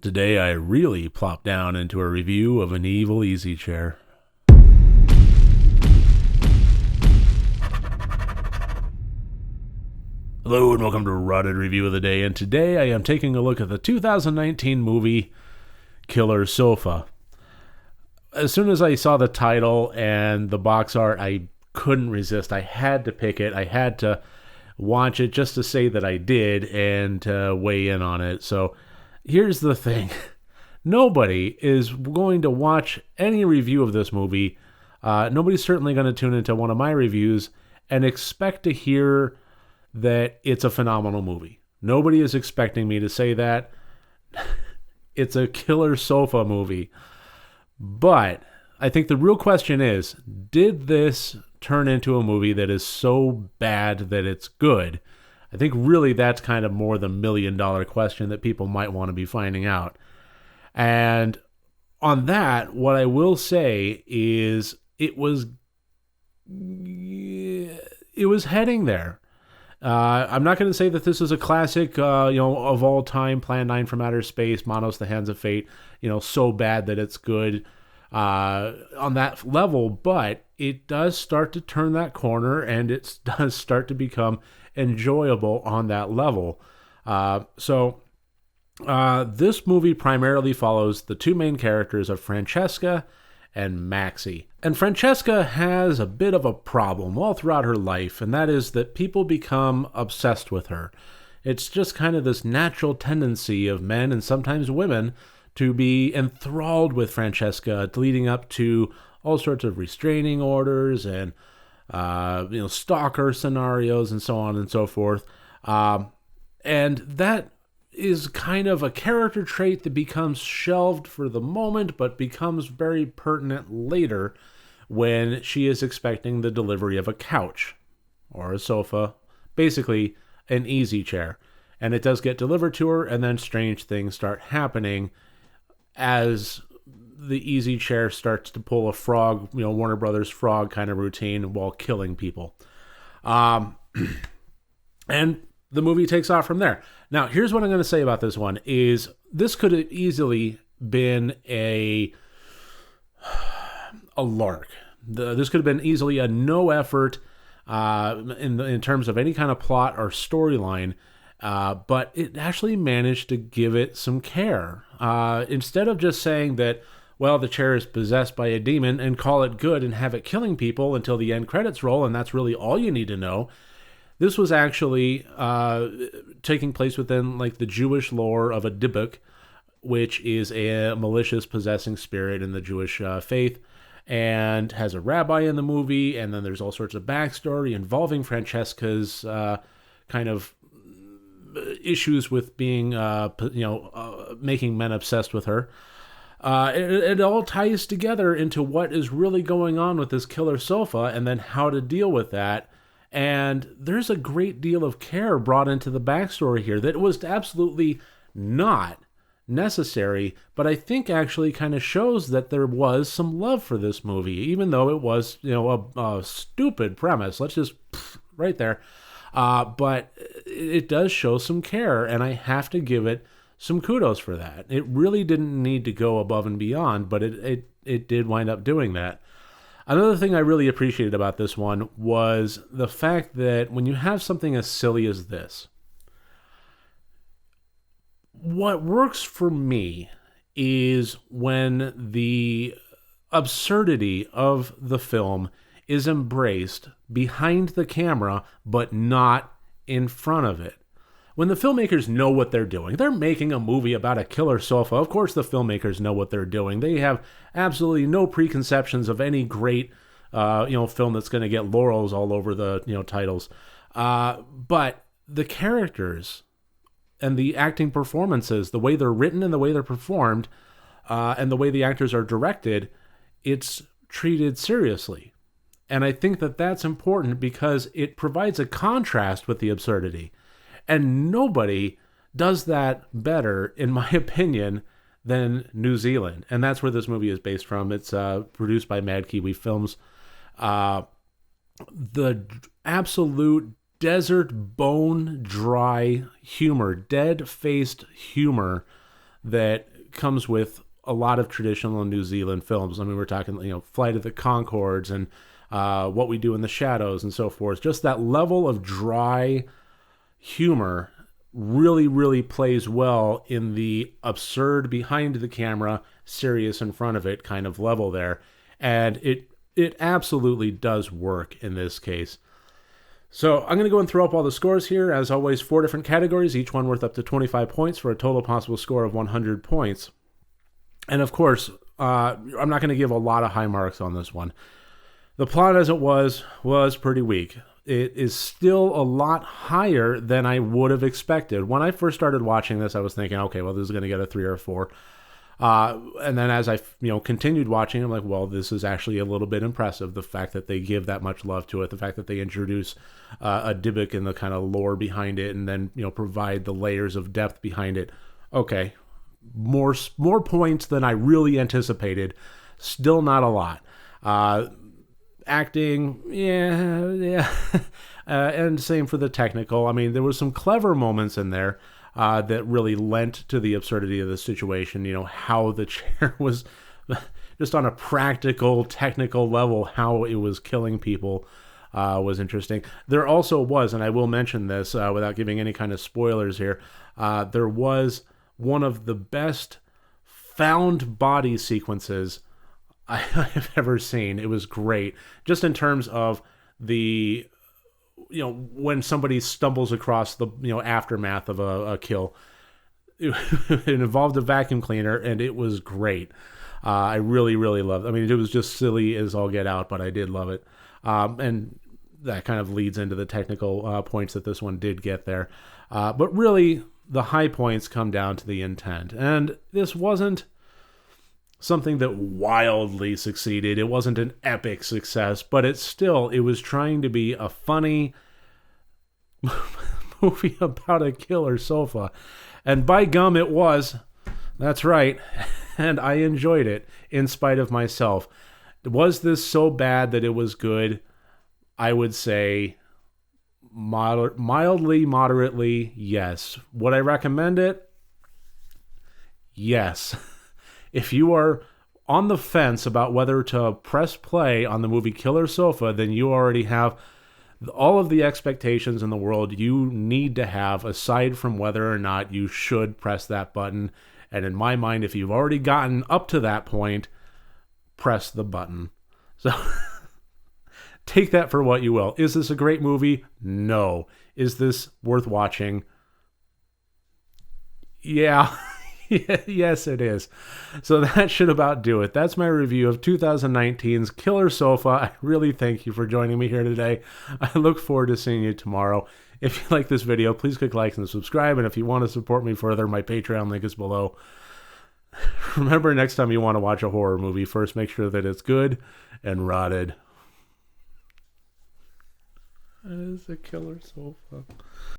Today I really plopped down into a review of an evil easy chair. Hello and welcome to Rotted Review of the Day, and today I am taking a look at the 2019 movie Killer Sofa. As soon as I saw the title and the box art, I couldn't resist. I had to pick it. I had to watch it just to say that I did and to weigh in on it. So here's the thing. Nobody is going to watch any review of this movie. Nobody's certainly going to tune into one of my reviews and expect to hear that it's a phenomenal movie. Nobody is expecting me to say that. It's a killer sofa movie. But I think the real question is, did this turn into a movie that is so bad that it's good? I think really that's kind of more the $1,000,000 question that people might want to be finding out. And on that, what I will say is it was heading there. I'm not going to say that this is a classic, of all time, Plan 9 from Outer Space, Monos, The Hands of Fate, so bad that it's good on that level, but it does start to turn that corner and it does start to become enjoyable on that level. So this movie primarily follows the two main characters of Francesca and Maxie. And Francesca has a bit of a problem all throughout her life, and that is that people become obsessed with her. It's just kind of this natural tendency of men and sometimes women to be enthralled with Francesca, leading up to all sorts of restraining orders and stalker scenarios and so on and so forth. And that is kind of a character trait that becomes shelved for the moment, but becomes very pertinent later when she is expecting the delivery of a couch or a sofa, basically an easy chair. And it does get delivered to her, and then strange things start happening as the easy chair starts to pull a frog, Warner Brothers frog kind of routine while killing people. And the movie takes off from there. Now, here's what I'm going to say about this one is this could have easily been a lark. This could have been easily a no effort in terms of any kind of plot or storyline, but it actually managed to give it some care. Instead of just saying that, well, the chair is possessed by a demon and call it good and have it killing people until the end credits roll, and that's really all you need to know. This was actually taking place within the Jewish lore of a Dybbuk, which is a malicious possessing spirit in the Jewish faith, and has a rabbi in the movie, and then there's all sorts of backstory involving Francesca's kind of issues with being, making men obsessed with her. It all ties together into what is really going on with this killer sofa, and then how to deal with that. And there's a great deal of care brought into the backstory here that was absolutely not necessary, but I think actually kind of shows that there was some love for this movie, even though it was, a stupid premise. Let's just, right there. But it does show some care, and I have to give it some kudos for that. It really didn't need to go above and beyond, but it did wind up doing that. Another thing I really appreciated about this one was the fact that when you have something as silly as this, what works for me is when the absurdity of the film is embraced behind the camera, but not in front of it. When the filmmakers know what they're doing, they're making a movie about a killer sofa. Of course, the filmmakers know what they're doing. They have absolutely no preconceptions of any great, film that's going to get laurels all over the, titles. But the characters and the acting performances, the way they're written and the way they're performed, and the way the actors are directed, it's treated seriously. And I think that that's important because it provides a contrast with the absurdity. And nobody does that better, in my opinion, than New Zealand. And that's where this movie is based from. It's produced by Mad Kiwi Films. The absolute desert bone dry humor, dead-faced humor that comes with a lot of traditional New Zealand films. I mean, we're talking, Flight of the Conchords and What We Do in the Shadows and so forth. Just that level of dry humor really, really plays well in the absurd behind the camera, serious in front of it kind of level there. And it absolutely does work in this case. So I'm going to go and throw up all the scores here. As always, 4 different categories, each one worth up to 25 points for a total possible score of 100 points. And of course, I'm not going to give a lot of high marks on this one. The plot as it was pretty weak. It is still a lot higher than I would have expected. When I first started watching this, I was thinking, okay, well, this is going to get a 3 or a 4. And then as I continued watching, I'm like, well, this is actually a little bit impressive. The fact that they give that much love to it, the fact that they introduce a Dybbuk and the kind of lore behind it, and then provide the layers of depth behind it. Okay, more points than I really anticipated. Still not a lot. Acting, yeah. And same for the technical. I mean, there was some clever moments in there that really lent to the absurdity of the situation. How the chair was, just on a practical, technical level, how it was killing people was interesting. There also was, and I will mention this without giving any kind of spoilers here, there was one of the best found body sequences I have ever seen. It was great, just in terms of the, when somebody stumbles across the, aftermath of a kill. It involved a vacuum cleaner, and it was great. I really, really loved it. I mean, it was just silly as all get out, but I did love it. And that kind of leads into the technical points that this one did get there. But really, the high points come down to the intent. And this wasn't something that wildly succeeded. It wasn't an epic success, but it was trying to be a funny movie about a killer sofa. And by gum, it was. That's right. And I enjoyed it in spite of myself. Was this so bad that it was good? I would say mildly, moderately, yes. Would I recommend it? Yes. If you are on the fence about whether to press play on the movie Killer Sofa, then you already have all of the expectations in the world you need to have, aside from whether or not you should press that button. And in my mind, if you've already gotten up to that point, press the button. So take that for what you will. Is this a great movie? No. Is this worth watching? Yeah. Yes, it is. So that should about do it. That's my review of 2019's Killer Sofa. I really thank you for joining me here today. I look forward to seeing you tomorrow. If you like this video, please click like and subscribe. And if you want to support me further, my Patreon link is below. Remember, next time you want to watch a horror movie, first make sure that it's good and rotted. That is a Killer Sofa.